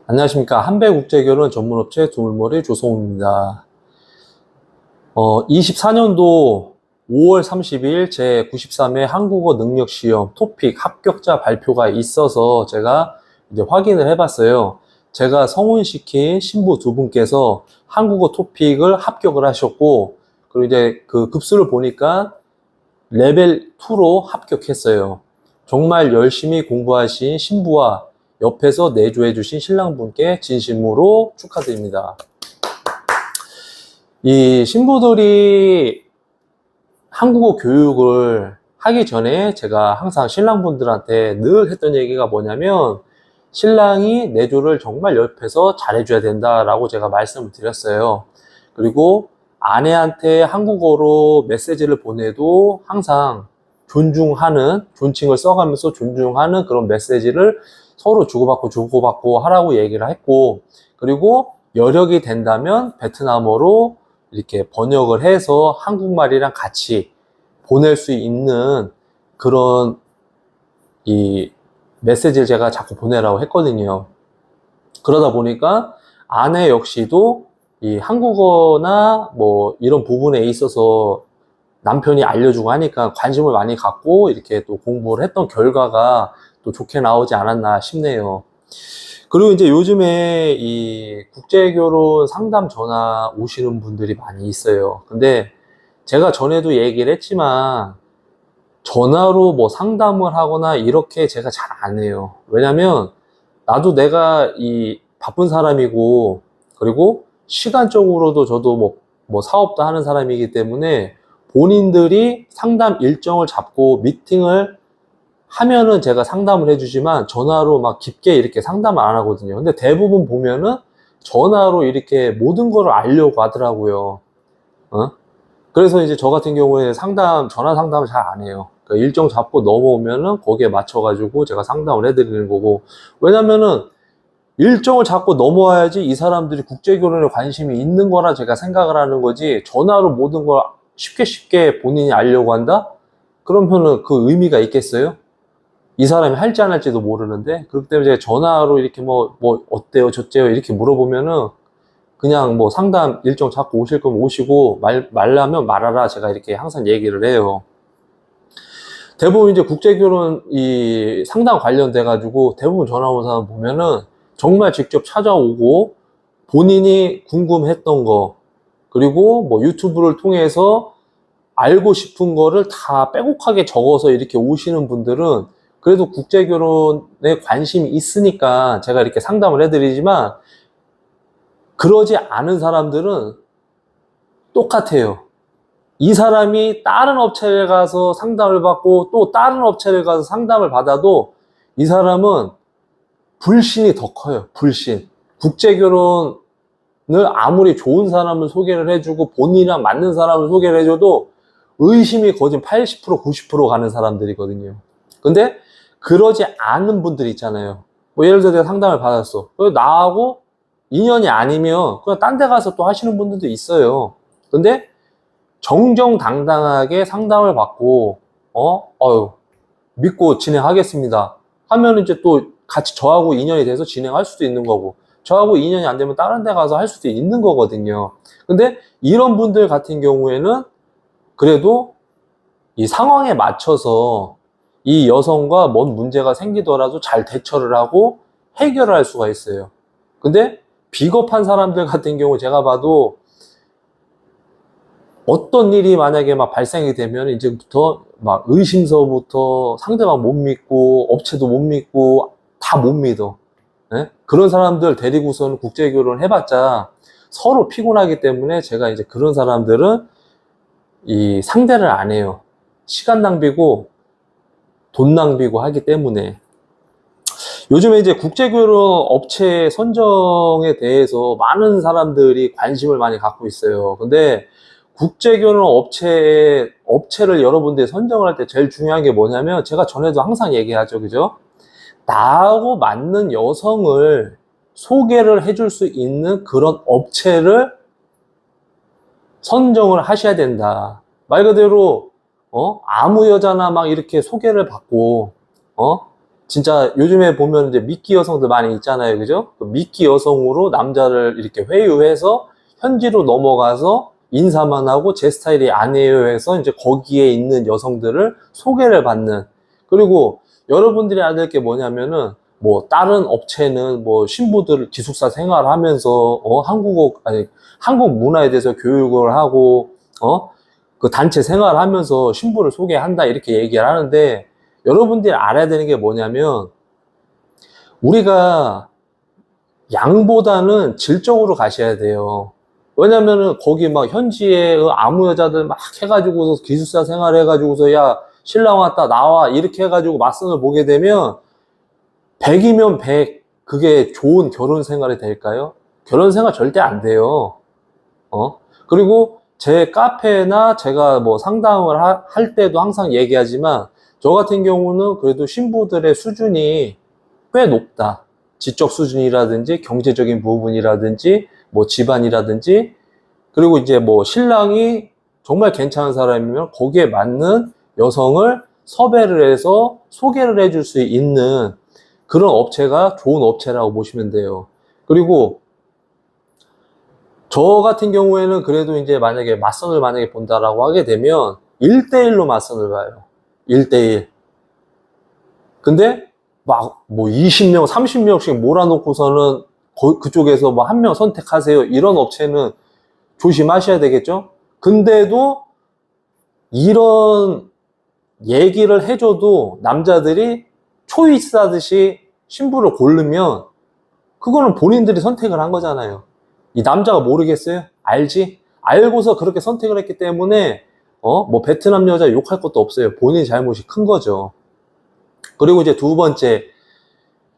안녕하십니까. 한배국제결혼 전문업체 두물머리 조성우입니다. 24년도 5월 30일 제93회 한국어 능력시험 토픽 합격자 발표가 있어서 제가 이제 확인을 해봤어요. 제가 성운시킨 신부 두 분께서 한국어 토픽을 합격을 하셨고, 그리고 이제 그 급수를 보니까 레벨 2로 합격했어요. 정말 열심히 공부하신 신부와 옆에서 내조해 주신 신랑분께 진심으로 축하드립니다. 이 신부들이 한국어 교육을 하기 전에 제가 항상 신랑분들한테 늘 했던 얘기가 뭐냐면, 신랑이 내조를 정말 옆에서 잘해줘야 된다라고 제가 말씀을 드렸어요. 그리고 아내한테 한국어로 메시지를 보내도 항상 존중하는, 존칭을 써가면서 존중하는 그런 메시지를 서로 주고받고 하라고 얘기를 했고, 그리고 여력이 된다면 베트남어로 이렇게 번역을 해서 한국말이랑 같이 보낼 수 있는 그런 이 메시지를 제가 자꾸 보내라고 했거든요. 그러다 보니까 아내 역시도 이 한국어나 뭐 이런 부분에 있어서 남편이 알려주고 하니까 관심을 많이 갖고 이렇게 또 공부를 했던 결과가 또 좋게 나오지 않았나 싶네요. 그리고 이제 요즘에 이 국제결혼 상담 전화 오시는 분들이 많이 있어요. 근데 제가 전에도 얘기를 했지만 전화로 뭐 상담을 하거나 이렇게 제가 잘 안 해요. 왜냐면 나도 내가 이 바쁜 사람이고, 그리고 시간적으로도 저도 뭐 사업도 하는 사람이기 때문에 본인들이 상담 일정을 잡고 미팅을 하면은 제가 상담을 해주지만 전화로 막 깊게 이렇게 상담을 안 하거든요. 근데 대부분 보면은 전화로 이렇게 모든 걸 알려고 하더라고요. 어? 그래서 이제 저 같은 경우에 전화 상담을 잘 안 해요. 그러니까 일정 잡고 넘어오면은 거기에 맞춰가지고 제가 상담을 해드리는 거고. 왜냐면은 일정을 잡고 넘어와야지 이 사람들이 국제결혼에 관심이 있는 거라 제가 생각을 하는 거지, 전화로 모든 걸 쉽게 본인이 알려고 한다? 그러면은 그 의미가 있겠어요? 이 사람이 할지 안 할지도 모르는데. 그렇기 때문에 제가 전화로 이렇게 뭐 어때요 저째요 이렇게 물어보면은 그냥 뭐 상담 일정 잡고 오실 거면 오시고 말라면 말아라, 제가 이렇게 항상 얘기를 해요. 대부분 이제 국제결혼 이 상담 관련돼 가지고 대부분 전화 온 사람 보면은 정말 직접 찾아오고 본인이 궁금했던 거, 그리고 뭐 유튜브를 통해서 알고 싶은 거를 다 빼곡하게 적어서 이렇게 오시는 분들은 그래도 국제결혼에 관심이 있으니까 제가 이렇게 상담을 해드리지만, 그러지 않은 사람들은 똑같아요. 이 사람이 다른 업체에 가서 상담을 받고 또 다른 업체를 가서 상담을 받아도 이 사람은 불신이 더 커요. 불신. 국제결혼을 아무리 좋은 사람을 소개를 해주고 본인이랑 맞는 사람을 소개를 해줘도 의심이 거진 80% 90% 가는 사람들이거든요. 근데 그러지 않은 분들 있잖아요. 뭐 예를 들어 내가 상담을 받았어. 그래서 나하고 인연이 아니면 그냥 딴 데 가서 또 하시는 분들도 있어요. 근데 정정당당하게 상담을 받고 믿고 진행하겠습니다 하면 이제 또 같이 저하고 인연이 돼서 진행할 수도 있는 거고, 저하고 인연이 안 되면 다른 데 가서 할 수도 있는 거거든요. 근데 이런 분들 같은 경우에는 그래도 이 상황에 맞춰서 이 여성과 뭔 문제가 생기더라도 잘 대처를 하고 해결할 수가 있어요. 근데 비겁한 사람들 같은 경우 제가 봐도 어떤 일이 만약에 막 발생이 되면 이제부터 막 의심서부터 상대방 못 믿고 업체도 못 믿고 다 못 믿어. 예? 그런 사람들 데리고서는 국제결혼 해봤자 서로 피곤하기 때문에 제가 이제 그런 사람들은 이 상대를 안 해요. 시간 낭비고 돈 낭비고 하기 때문에. 요즘에 이제 국제결혼 업체 선정에 대해서 많은 사람들이 관심을 많이 갖고 있어요. 근데 국제결혼 업체를 여러분들이 선정을 할 때 제일 중요한 게 뭐냐면, 제가 전에도 항상 얘기하죠. 그죠? 나하고 맞는 여성을 소개를 해줄 수 있는 그런 업체를 선정을 하셔야 된다. 말 그대로 아무 여자나 막 이렇게 소개를 받고 진짜 요즘에 보면 이제 미끼 여성들 많이 있잖아요. 그죠? 그 미끼 여성으로 남자를 이렇게 회유해서 현지로 넘어가서 인사만 하고 제 스타일이 아니에요 해서 이제 거기에 있는 여성들을 소개를 받는. 그리고 여러분들이 알아야 될 게 뭐냐면은 뭐 다른 업체는 뭐 신부들 기숙사 생활하면서 한국어 아니 한국 문화에 대해서 교육을 하고 그 단체 생활하면서 신부를 소개한다 이렇게 얘기를 하는데 여러분들이 알아야 되는 게 뭐냐면 우리가 양보다는 질적으로 가셔야 돼요. 왜냐면은 거기 막 현지에 아무 여자들 막 해가지고서 기숙사 생활 해가지고서 야 신랑 왔다 나와 이렇게 해가지고 맞선을 보게 되면 100이면 100 그게 좋은 결혼 생활이 될까요? 결혼 생활 절대 안 돼요. 그리고 제 카페나 제가 뭐 상담을 할 때도 항상 얘기하지만 저 같은 경우는 그래도 신부들의 수준이 꽤 높다. 지적 수준이라든지 경제적인 부분이라든지 뭐 집안이라든지 그리고 이제 뭐 신랑이 정말 괜찮은 사람이면 거기에 맞는 여성을 섭외를 해서 소개를 해줄 수 있는 그런 업체가 좋은 업체라고 보시면 돼요. 그리고 저 같은 경우에는 그래도 이제 만약에 맞선을 만약에 본다라고 하게 되면 1대1로 맞선을 봐요. 1대1. 근데 막 뭐 20명, 30명씩 몰아놓고서는 그쪽에서 뭐 한 명 선택하세요. 이런 업체는 조심하셔야 되겠죠? 근데도 이런 얘기를 해줘도 남자들이 초이스 하듯이 신부를 고르면 그거는 본인들이 선택을 한 거잖아요. 이 남자가 모르겠어요? 알지? 알고서 그렇게 선택을 했기 때문에 뭐 베트남 여자 욕할 것도 없어요. 본인 잘못이 큰 거죠. 그리고 이제 두 번째,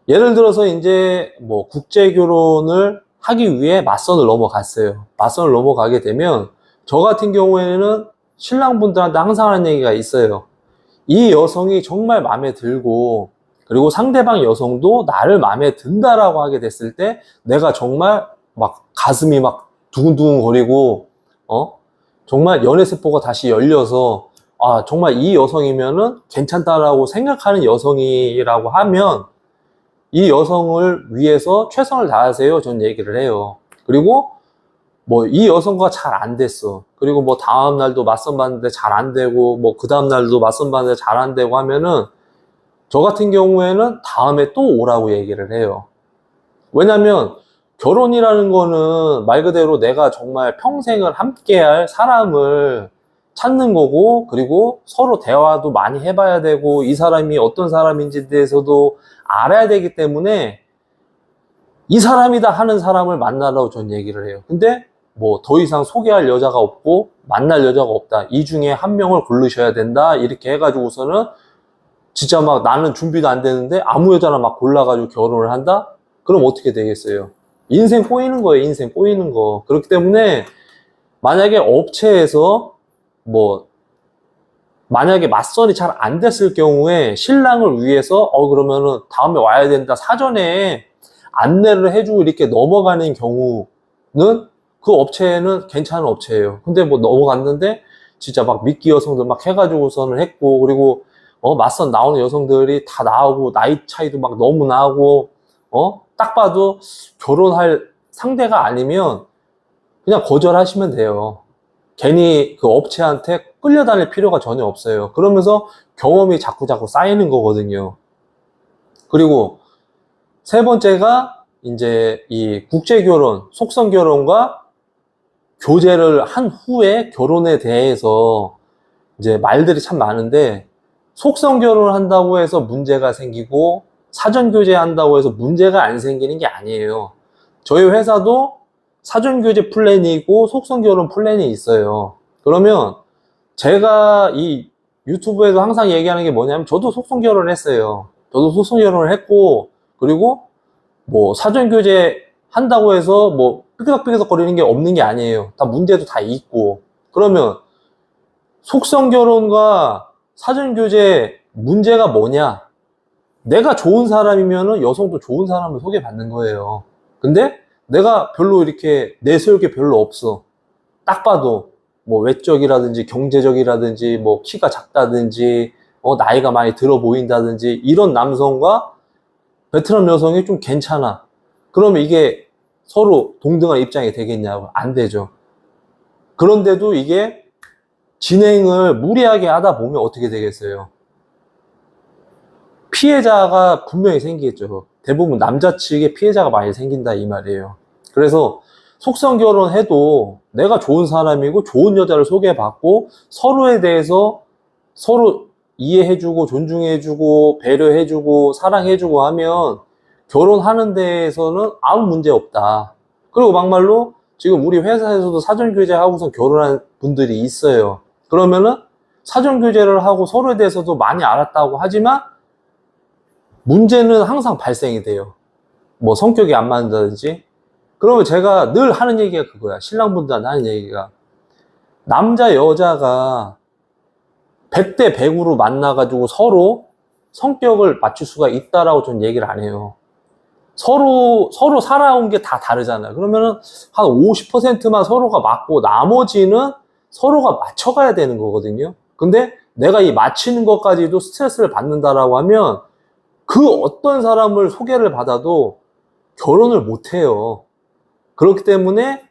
예를 들어서 이제 뭐 국제 결혼을 하기 위해 맞선을 넘어갔어요. 맞선을 넘어가게 되면 저 같은 경우에는 신랑분들한테 항상 하는 얘기가 있어요. 이 여성이 정말 마음에 들고 그리고 상대방 여성도 나를 마음에 든다라고 하게 됐을 때 내가 정말 막 가슴이 막 두근두근 거리고 정말 연애세포가 다시 열려서 아 정말 이 여성이면은 괜찮다라고 생각하는 여성이라고 하면 이 여성을 위해서 최선을 다하세요. 전 얘기를 해요. 그리고 뭐 이 여성과 잘 안 됐어. 그리고 뭐 다음 날도 맞선 봤는데 잘 안 되고 뭐 그 다음 날도 맞선 봤는데 잘 안 되고 하면은 저 같은 경우에는 다음에 또 오라고 얘기를 해요. 왜냐면 결혼이라는 거는 말 그대로 내가 정말 평생을 함께할 사람을 찾는 거고 그리고 서로 대화도 많이 해봐야 되고 이 사람이 어떤 사람인지에 대해서도 알아야 되기 때문에 이 사람이다 하는 사람을 만나라고 전 얘기를 해요. 근데 뭐 더 이상 소개할 여자가 없고 만날 여자가 없다. 이 중에 한 명을 고르셔야 된다. 이렇게 해가지고서는 진짜 막 나는 준비도 안 되는데 아무 여자나 막 골라가지고 결혼을 한다? 그럼 어떻게 되겠어요? 인생 꼬이는 거예요. 인생 꼬이는 거. 그렇기 때문에 만약에 업체에서 뭐 만약에 맞선이 잘 안 됐을 경우에 신랑을 위해서 그러면은 다음에 와야 된다. 사전에 안내를 해주고 이렇게 넘어가는 경우는 그 업체는 괜찮은 업체예요. 근데 뭐 넘어갔는데 진짜 막 미끼 여성들 막 해가지고서는 했고 그리고 맞선 나오는 여성들이 다 나오고 나이 차이도 막 너무 나고 딱 봐도 결혼할 상대가 아니면 그냥 거절하시면 돼요. 괜히 그 업체한테 끌려다닐 필요가 전혀 없어요. 그러면서 경험이 자꾸자꾸 쌓이는 거거든요. 그리고 세 번째가 이제 이 국제결혼, 속성결혼과 교제를 한 후에 결혼에 대해서 이제 말들이 참 많은데 속성결혼을 한다고 해서 문제가 생기고 사전교제 한다고 해서 문제가 안 생기는 게 아니에요. 저희 회사도 사전교제 플랜이 있고 속성결혼 플랜이 있어요. 그러면 제가 이 유튜브에서 항상 얘기하는 게 뭐냐면 저도 속성결혼을 했어요. 저도 속성결혼을 했고 그리고 뭐 사전교제 한다고 해서 뭐 삐그덕삐그덕 거리는 게 없는 게 아니에요. 다 문제도 다 있고 그러면 속성결혼과 사전교제 문제가 뭐냐? 내가 좋은 사람이면은 여성도 좋은 사람을 소개받는 거예요. 근데 내가 별로 이렇게 내세울 게 별로 없어. 딱 봐도 뭐 외적이라든지 경제적이라든지 뭐 키가 작다든지 나이가 많이 들어 보인다든지 이런 남성과 베트남 여성이 좀 괜찮아. 그러면 이게 서로 동등한 입장이 되겠냐고? 안 되죠. 그런데도 이게 진행을 무리하게 하다 보면 어떻게 되겠어요? 피해자가 분명히 생기겠죠. 대부분 남자 측에 피해자가 많이 생긴다 이 말이에요. 그래서 속성 결혼해도 내가 좋은 사람이고 좋은 여자를 소개받고 서로에 대해서 서로 이해해주고 존중해주고 배려해주고 사랑해주고 하면 결혼하는 데에서는 아무 문제 없다. 그리고 막말로 지금 우리 회사에서도 사전교제하고서 결혼한 분들이 있어요. 그러면은 사전교제를 하고 서로에 대해서도 많이 알았다고 하지만 문제는 항상 발생이 돼요. 뭐 성격이 안 맞는다든지. 그러면 제가 늘 하는 얘기가 그거야. 신랑분들한테 하는 얘기가. 남자 여자가 100대 100으로 만나가지고 서로 성격을 맞출 수가 있다라고 저는 얘기를 안 해요. 서로 살아온 게 다 다르잖아요. 그러면은 한 50%만 서로가 맞고 나머지는 서로가 맞춰가야 되는 거거든요. 근데 내가 이 맞추는 것까지도 스트레스를 받는다라고 하면 그 어떤 사람을 소개를 받아도 결혼을 못 해요. 그렇기 때문에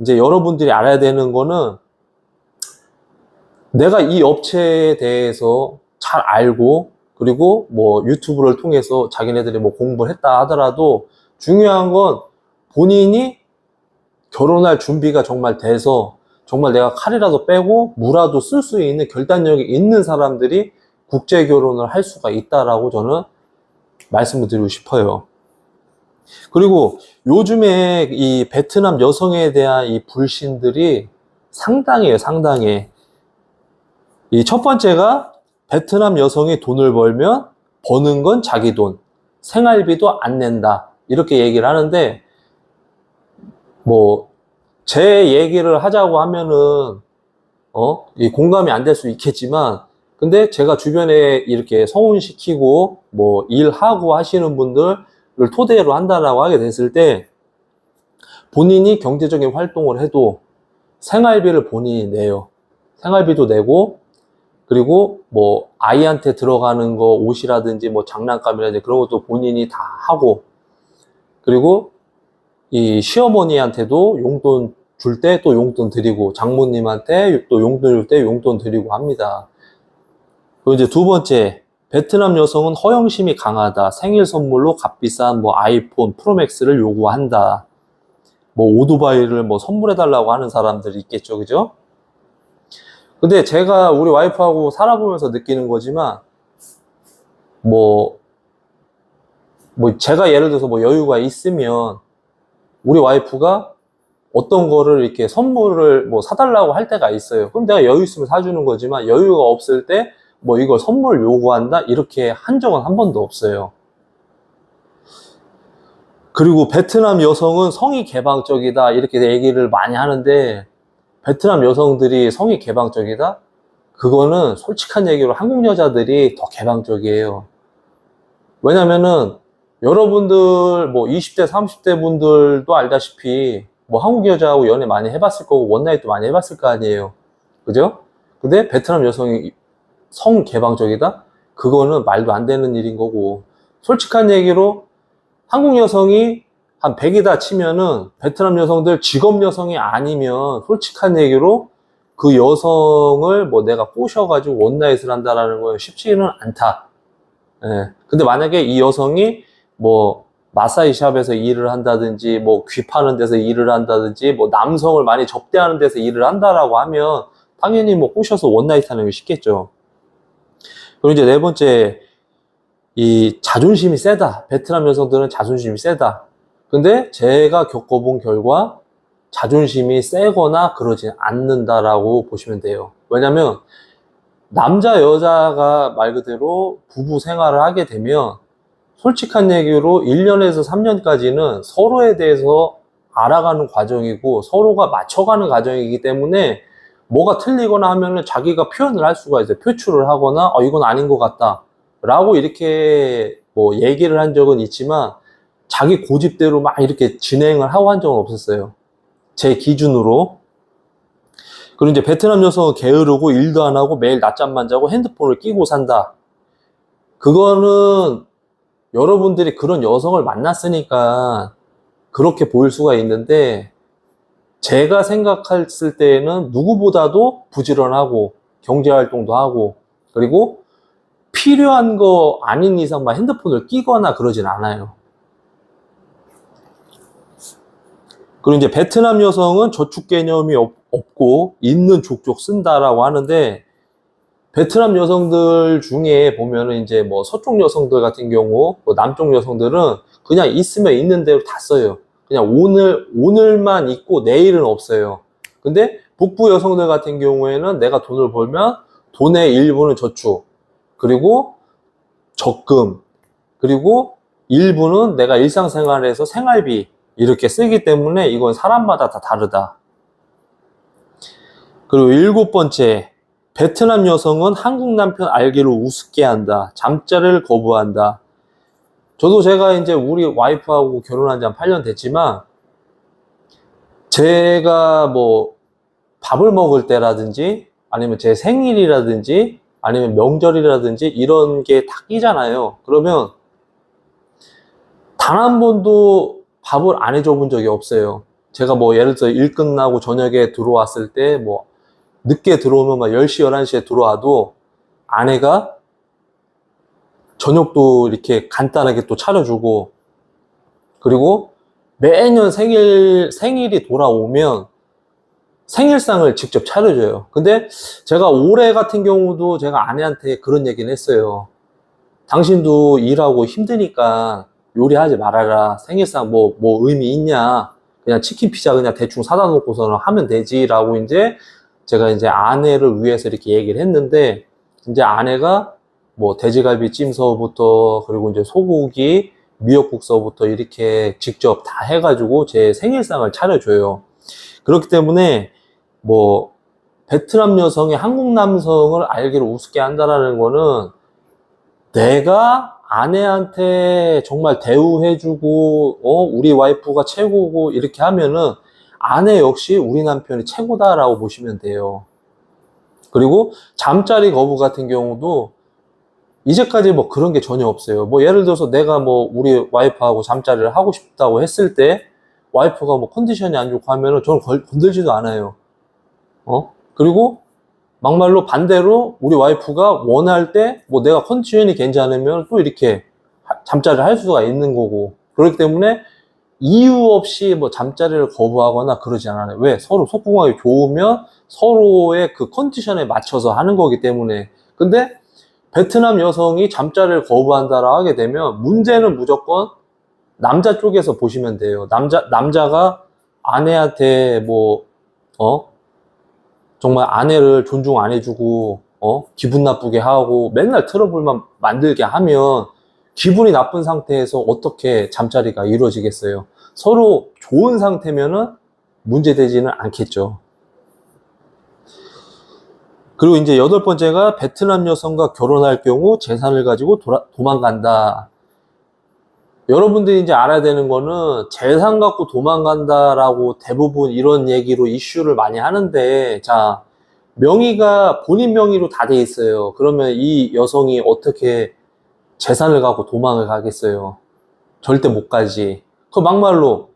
이제 여러분들이 알아야 되는 거는 내가 이 업체에 대해서 잘 알고 그리고 뭐 유튜브를 통해서 자기네들이 뭐 공부를 했다 하더라도 중요한 건 본인이 결혼할 준비가 정말 돼서 정말 내가 칼이라도 빼고 무라도 쓸 수 있는 결단력이 있는 사람들이 국제 결혼을 할 수가 있다라고 저는 말씀을 드리고 싶어요. 그리고 요즘에 이 베트남 여성에 대한 이 불신들이 상당해요, 상당해. 이 첫 번째가 베트남 여성이 돈을 벌면 버는 건 자기 돈, 생활비도 안 낸다. 이렇게 얘기를 하는데, 뭐, 제 얘기를 하자고 하면은, 이 공감이 안 될 수 있겠지만, 근데 제가 주변에 이렇게 성혼시키고, 뭐, 일하고 하시는 분들을 토대로 한다라고 하게 됐을 때, 본인이 경제적인 활동을 해도 생활비를 본인이 내요. 생활비도 내고, 그리고 뭐 아이한테 들어가는 거 옷이라든지 뭐 장난감이라든지 그런 것도 본인이 다 하고, 그리고 이 시어머니한테도 용돈 줄 때 또 용돈 드리고, 장모님한테 또 용돈 줄 때 용돈 드리고 합니다. 그리고 이제 두 번째, 베트남 여성은 허영심이 강하다. 생일 선물로 값비싼 뭐 아이폰 프로맥스를 요구한다. 뭐 오토바이를 뭐 선물해달라고 하는 사람들이 있겠죠, 그죠? 근데 제가 우리 와이프하고 살아보면서 느끼는 거지만, 뭐 제가 예를 들어서 뭐 여유가 있으면 우리 와이프가 어떤 거를 이렇게 선물을 뭐 사달라고 할 때가 있어요. 그럼 내가 여유 있으면 사주는 거지만 여유가 없을 때 뭐 이걸 선물 요구한다? 이렇게 한 적은 한 번도 없어요. 그리고 베트남 여성은 성이 개방적이다 이렇게 얘기를 많이 하는데, 베트남 여성들이 성이 개방적이다? 그거는 솔직한 얘기로 한국 여자들이 더 개방적이에요. 왜냐면은 여러분들 뭐 20대 30대 분들도 알다시피 뭐 한국 여자하고 연애 많이 해봤을 거고 원나잇도 많이 해봤을 거 아니에요, 그죠? 근데 베트남 여성이 성 개방적이다? 그거는 말도 안 되는 일인 거고, 솔직한 얘기로 한국 여성이 한 100이다 치면은 베트남 여성들 직업 여성이 아니면 솔직한 얘기로 그 여성을 뭐 내가 꼬셔가지고 원나잇을 한다라는 건 쉽지는 않다. 예. 근데 만약에 이 여성이 뭐 마사지 샵에서 일을 한다든지 뭐 귀 파는 데서 일을 한다든지 뭐 남성을 많이 접대하는 데서 일을 한다라고 하면 당연히 뭐 꼬셔서 원나잇 하는 게 쉽겠죠. 그리고 이제 네 번째, 이 자존심이 세다. 베트남 여성들은 자존심이 세다. 근데 제가 겪어본 결과 자존심이 세거나 그러지 않는다라고 보시면 돼요. 왜냐면 남자 여자가 말 그대로 부부 생활을 하게 되면 솔직한 얘기로 1년에서 3년까지는 서로에 대해서 알아가는 과정이고 서로가 맞춰가는 과정이기 때문에 뭐가 틀리거나 하면은 자기가 표현을 할 수가 있어요. 표출을 하거나 이건 아닌 것 같다 라고 이렇게 뭐 얘기를 한 적은 있지만 자기 고집대로 막 이렇게 진행을 하고 한 적은 없었어요, 제 기준으로. 그리고 이제 베트남 여성은 게으르고 일도 안 하고 매일 낮잠만 자고 핸드폰을 끼고 산다. 그거는 여러분들이 그런 여성을 만났으니까 그렇게 보일 수가 있는데, 제가 생각했을 때에는 누구보다도 부지런하고 경제활동도 하고, 그리고 필요한 거 아닌 이상 막 핸드폰을 끼거나 그러진 않아요. 그리고 이제 베트남 여성은 저축 개념이 없고 있는 족족 쓴다라고 하는데, 베트남 여성들 중에 보면은 이제 뭐 서쪽 여성들 같은 경우, 뭐 남쪽 여성들은 그냥 있으면 있는 대로 다 써요. 그냥 오늘만 있고 내일은 없어요. 근데 북부 여성들 같은 경우에는 내가 돈을 벌면 돈의 일부는 저축, 그리고 적금, 그리고 일부는 내가 일상생활에서 생활비 이렇게 쓰기 때문에 이건 사람마다 다 다르다. 그리고 7번째, 베트남 여성은 한국 남편 알기로 우습게 한다. 잠자리를 거부한다. 저도 제가 이제 우리 와이프하고 결혼한 지 한 8년 됐지만, 제가 뭐 밥을 먹을 때라든지 아니면 제 생일이라든지 아니면 명절이라든지 이런 게 다 끼잖아요. 그러면 단 한 번도 밥을 안 해줘 본 적이 없어요. 제가 뭐 예를 들어 일 끝나고 저녁에 들어왔을 때 뭐 늦게 들어오면 막 10시, 11시에 들어와도 아내가 저녁도 이렇게 간단하게 또 차려주고, 그리고 매년 생일이 돌아오면 생일상을 직접 차려줘요. 근데 제가 올해 같은 경우도 제가 아내한테 그런 얘기는 했어요. 당신도 일하고 힘드니까 요리하지 말아라. 생일상 뭐 의미 있냐. 그냥 치킨 피자 그냥 대충 사다 놓고서는 하면 되지라고 이제 제가 이제 아내를 위해서 이렇게 얘기를 했는데, 이제 아내가 뭐 돼지갈비 찜서부터 그리고 이제 소고기 미역국서부터 이렇게 직접 다 해가지고 제 생일상을 차려줘요. 그렇기 때문에 뭐 베트남 여성이 한국 남성을 알기로 우습게 한다라는 거는, 내가 아내한테 정말 대우해주고 우리 와이프가 최고고 이렇게 하면은 아내 역시 우리 남편이 최고다라고 보시면 돼요. 그리고 잠자리 거부 같은 경우도 이제까지 뭐 그런 게 전혀 없어요. 뭐 예를 들어서 내가 뭐 우리 와이프하고 잠자리를 하고 싶다고 했을 때 와이프가 뭐 컨디션이 안 좋고 하면은 저는 건들지도 않아요. 그리고 막말로 반대로 우리 와이프가 원할 때 뭐 내가 컨디션이 괜찮으면 또 이렇게 잠자리를 할 수가 있는 거고, 그렇기 때문에 이유 없이 뭐 잠자리를 거부하거나 그러지 않아요. 왜? 서로 속궁합이 좋으면 서로의 그 컨디션에 맞춰서 하는 거기 때문에. 근데 베트남 여성이 잠자리를 거부한다라 하게 되면 문제는 무조건 남자 쪽에서 보시면 돼요. 남자가 아내한테 뭐 정말 아내를 존중 안 해주고 기분 나쁘게 하고 맨날 트러블만 만들게 하면 기분이 나쁜 상태에서 어떻게 잠자리가 이루어지겠어요? 서로 좋은 상태면은 문제되지는 않겠죠. 그리고 이제 8번째가 베트남 여성과 결혼할 경우 재산을 가지고 도망간다. 여러분들이 이제 알아야 되는 거는, 재산 갖고 도망간다라고 대부분 이런 얘기로 이슈를 많이 하는데, 자, 명의가 본인 명의로 다 돼 있어요. 그러면 이 여성이 어떻게 재산을 갖고 도망을 가겠어요? 절대 못 가지. 그 막말로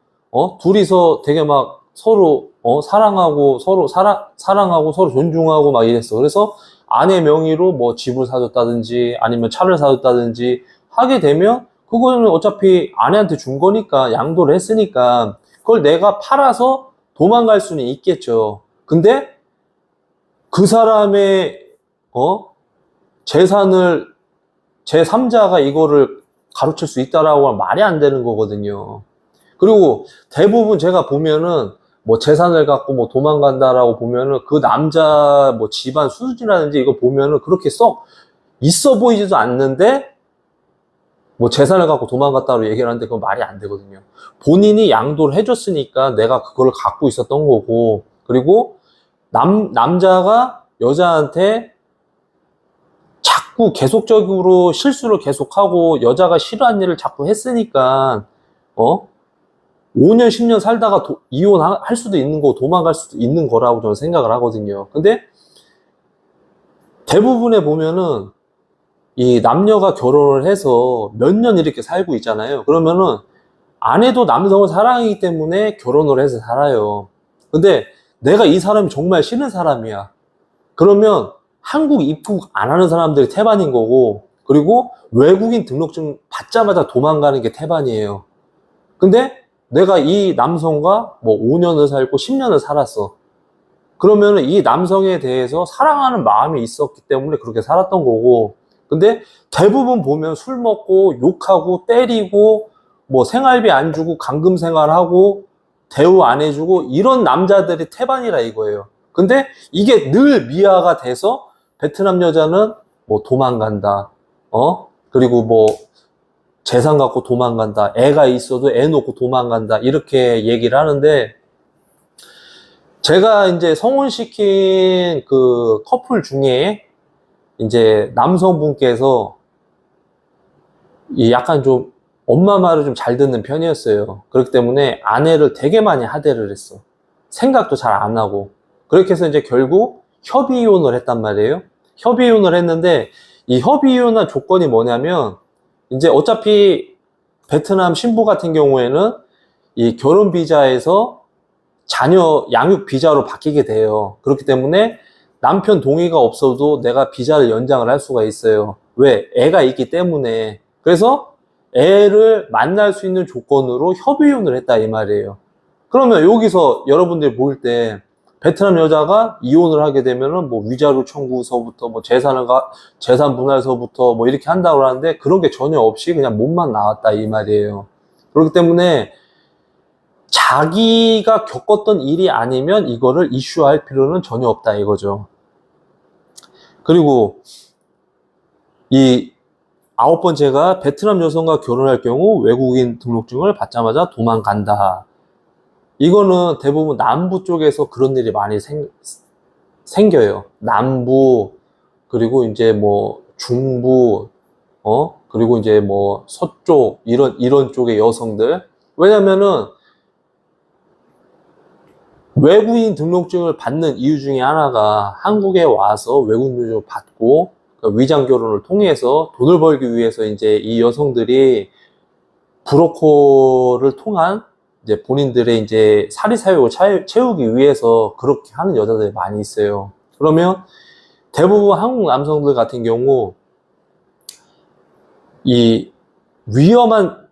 둘이서 되게 막 서로 사랑하고 사랑하고 서로 존중하고 막 이랬어. 그래서 아내 명의로 뭐 집을 사줬다든지 아니면 차를 사줬다든지 하게 되면 그거는 어차피 아내한테 준 거니까, 양도를 했으니까 그걸 내가 팔아서 도망갈 수는 있겠죠. 근데 그 사람의 재산을 제3자가 이거를 가로챌 수 있다라고 하면 말이 안 되는 거거든요. 그리고 대부분 제가 보면은 뭐 재산을 갖고 뭐 도망간다라고 보면은 그 남자 뭐 집안 수준이라든지 이거 보면은 그렇게 썩 있어 보이지도 않는데 뭐 재산을 갖고 도망갔다고 얘기를 하는데 그건 말이 안 되거든요. 본인이 양도를 해줬으니까 내가 그걸 갖고 있었던 거고, 그리고 남자가 여자한테 자꾸 계속적으로 실수를 계속하고 여자가 싫어하는 일을 자꾸 했으니까 5년, 10년 살다가 이혼할 수도 있는 거, 도망갈 수도 있는 거라고 저는 생각을 하거든요. 근데 대부분에 보면은 이 남녀가 결혼을 해서 몇 년 이렇게 살고 있잖아요. 그러면은 아내도 남성을 사랑하기 때문에 결혼을 해서 살아요. 근데 내가 이 사람이 정말 싫은 사람이야. 그러면 한국 입국 안 하는 사람들이 태반인 거고, 그리고 외국인 등록증 받자마자 도망가는 게 태반이에요. 근데 내가 이 남성과 뭐 5년을 살고 10년을 살았어. 그러면 이 남성에 대해서 사랑하는 마음이 있었기 때문에 그렇게 살았던 거고, 근데 대부분 보면 술 먹고 욕하고 때리고 뭐 생활비 안 주고 감금 생활하고 대우 안 해주고 이런 남자들이 태반이라 이거예요. 근데 이게 늘 미화가 돼서 베트남 여자는 뭐 도망간다. 그리고 뭐 재산 갖고 도망간다. 애가 있어도 애 놓고 도망간다. 이렇게 얘기를 하는데, 제가 이제 성혼시킨 그 커플 중에 이제 남성분께서 이 약간 좀 엄마 말을 좀 잘 듣는 편이었어요. 그렇기 때문에 아내를 되게 많이 하대를 했어. 생각도 잘 안 하고. 그렇게 해서 이제 결국 협의 이혼을 했단 말이에요. 협의 이혼을 했는데, 이 협의 이혼한 조건이 뭐냐면, 이제 어차피 베트남 신부 같은 경우에는 이 결혼 비자에서 자녀 양육 비자로 바뀌게 돼요. 그렇기 때문에 남편 동의가 없어도 내가 비자를 연장을 할 수가 있어요. 왜? 애가 있기 때문에. 그래서 애를 만날 수 있는 조건으로 협의혼을 했다 이 말이에요. 그러면 여기서 여러분들이 볼 때 베트남 여자가 이혼을 하게 되면은 뭐 위자료 청구서부터 뭐 재산 분할서부터 뭐 이렇게 한다고 하는데, 그런 게 전혀 없이 그냥 몸만 나왔다 이 말이에요. 그렇기 때문에 자기가 겪었던 일이 아니면 이거를 이슈할 필요는 전혀 없다 이거죠. 그리고 이 9번째가 베트남 여성과 결혼할 경우 외국인 등록증을 받자마자 도망간다. 이거는 대부분 남부 쪽에서 그런 일이 많이 생겨요. 남부, 그리고 이제 뭐 중부, 그리고 이제 뭐 서쪽, 이런 쪽의 여성들. 왜냐면은 외국인 등록증을 받는 이유 중에 하나가 한국에 와서 외국인 등록증을 받고 위장 결혼을 통해서 돈을 벌기 위해서 이제 이 여성들이 브로커를 통한 이제 본인들의 이제 사리사욕을 채우기 위해서 그렇게 하는 여자들이 많이 있어요. 그러면 대부분 한국 남성들 같은 경우 이 위험한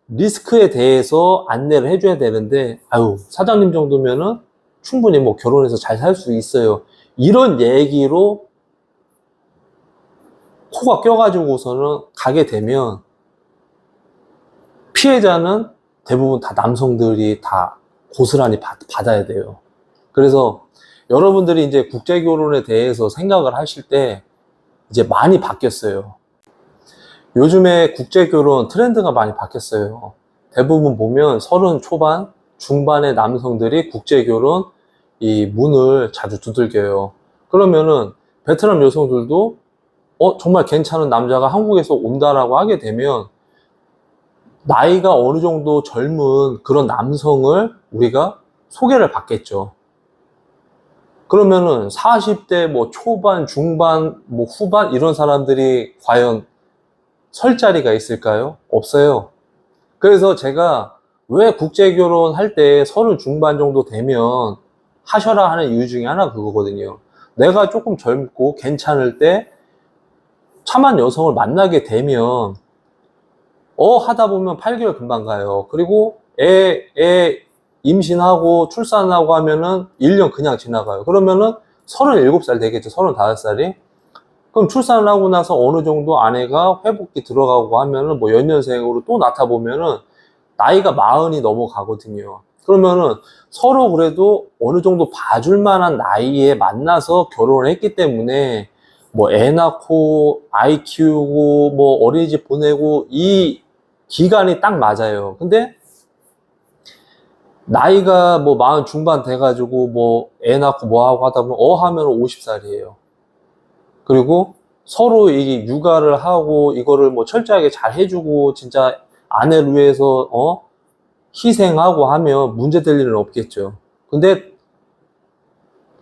리스크에 대해서 안내를 해줘야 되는데, 아유, 사장님 정도면은 충분히 뭐 결혼해서 잘 살 수 있어요. 이런 얘기로 코가 껴가지고서는 가게 되면 피해자는 대부분 다 남성들이 다 고스란히 받아야 돼요. 그래서 여러분들이 이제 국제결혼에 대해서 생각을 하실 때 이제 많이 바뀌었어요. 요즘에 국제결혼 트렌드가 많이 바뀌었어요. 대부분 보면 30 초반, 중반의 남성들이 국제결혼 이 문을 자주 두들겨요. 그러면은 베트남 여성들도 정말 괜찮은 남자가 한국에서 온다라고 하게 되면 나이가 어느 정도 젊은 그런 남성을 우리가 소개를 받겠죠. 그러면은 40대 뭐 초반, 중반, 뭐 후반 이런 사람들이 과연 설 자리가 있을까요? 없어요. 그래서 제가 왜 국제결혼 할 때 30 중반 정도 되면 하셔라 하는 이유 중에 하나가 그거거든요. 내가 조금 젊고 괜찮을 때 참한 여성을 만나게 되면 하다 보면 8개월 금방 가요. 그리고 애 임신하고 출산하고 하면은 1년 그냥 지나가요. 그러면은 37살 되겠죠. 35살이. 그럼 출산을 하고 나서 어느 정도 아내가 회복기 들어가고 하면은 뭐 연년생으로 또 낳다 보면은 나이가 40이 넘어가거든요. 그러면은 서로 그래도 어느 정도 봐줄 만한 나이에 만나서 결혼을 했기 때문에 뭐 애 낳고 아이 키우고 뭐 어린이집 보내고 이 기간이 딱 맞아요. 근데 나이가 뭐 40 중반 돼가지고 뭐 애 낳고 뭐 하고 하다 보면 하면 50살이에요. 그리고 서로 이 육아를 하고 이거를 뭐 철저하게 잘 해주고 진짜 아내를 위해서 희생하고 하면 문제될 일은 없겠죠. 근데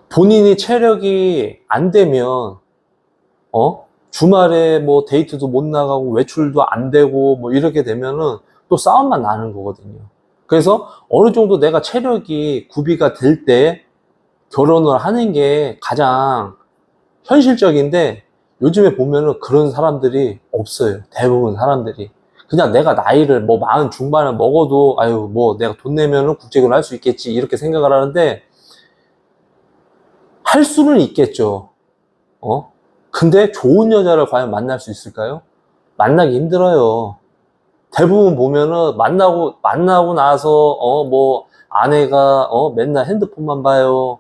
본인이 체력이 안 되면, 주말에 뭐 데이트도 못 나가고 외출도 안 되고 뭐 이렇게 되면은 또 싸움만 나는 거거든요. 그래서 어느 정도 내가 체력이 구비가 될 때 결혼을 하는 게 가장 현실적인데, 요즘에 보면은 그런 사람들이 없어요. 대부분 사람들이. 그냥 내가 나이를 뭐 40 중반을 먹어도, 아유, 뭐 내가 돈 내면은 국제결혼 할 수 있겠지, 이렇게 생각을 하는데, 할 수는 있겠죠. 근데 좋은 여자를 과연 만날 수 있을까요? 만나기 힘들어요. 대부분 보면은 만나고 나서, 뭐, 아내가, 맨날 핸드폰만 봐요.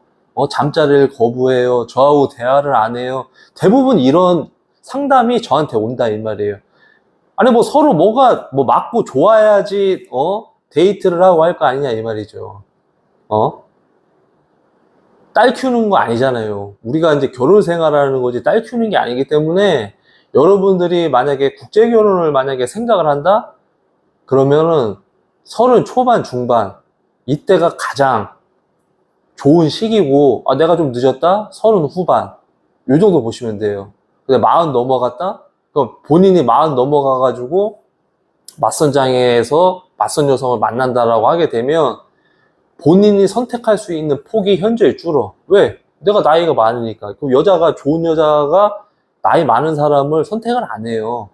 잠자리를 거부해요. 저하고 대화를 안 해요. 대부분 이런 상담이 저한테 온다, 이 말이에요. 아니, 뭐 서로 뭐 맞고 좋아야지, 데이트를 하고 할 거 아니냐, 이 말이죠. 딸 키우는 거 아니잖아요. 우리가 이제 결혼 생활하는 거지 딸 키우는 게 아니기 때문에, 여러분들이 만약에 국제 결혼을 만약에 생각을 한다? 그러면은 30 초반 중반, 이때가 가장 좋은 시기고, 내가 좀 늦었다? 30 후반, 요 정도 보시면 돼요. 근데 40 넘어갔다? 그럼 본인이 40 넘어가가지고 맞선장에서 맞선 여성을 만난다라고 하게 되면 본인이 선택할 수 있는 폭이 현저히 줄어. 왜? 내가 나이가 많으니까. 그럼 좋은 여자가 나이 많은 사람을 선택을 안 해요.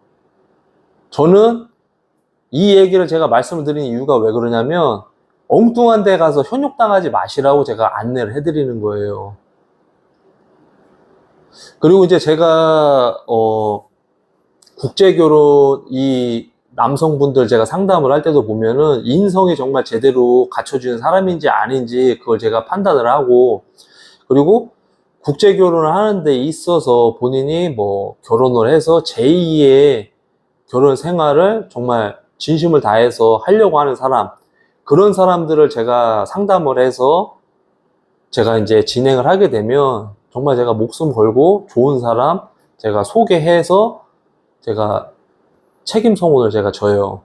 저는 이 얘기를 제가 말씀을 드리는 이유가 왜 그러냐면, 엉뚱한 데 가서 현욕당하지 마시라고 제가 안내를 해드리는 거예요. 그리고 이제 제가, 국제결혼, 이 남성분들 제가 상담을 할 때도 보면은 인성이 정말 제대로 갖춰지는 사람인지 아닌지 그걸 제가 판단을 하고, 그리고 국제결혼을 하는 데 있어서 본인이 뭐 결혼을 해서 제2의 결혼 생활을 정말 진심을 다해서 하려고 하는 사람, 그런 사람들을 제가 상담을 해서 제가 이제 진행을 하게 되면 정말 제가 목숨 걸고 좋은 사람 제가 소개해서 제가 책임 성원을 제가 져요.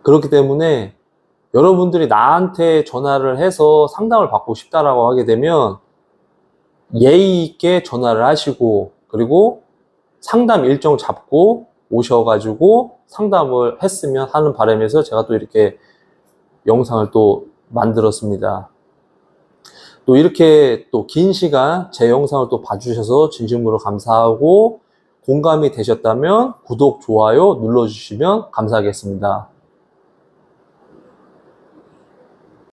그렇기 때문에 여러분들이 나한테 전화를 해서 상담을 받고 싶다라고 하게 되면 예의 있게 전화를 하시고, 그리고 상담 일정 잡고 오셔가지고 상담을 했으면 하는 바람에서 제가 또 이렇게 영상을 또 만들었습니다. 또 이렇게 또 긴 시간 제 영상을 또 봐주셔서 진심으로 감사하고, 공감이 되셨다면 구독, 좋아요 눌러주시면 감사하겠습니다.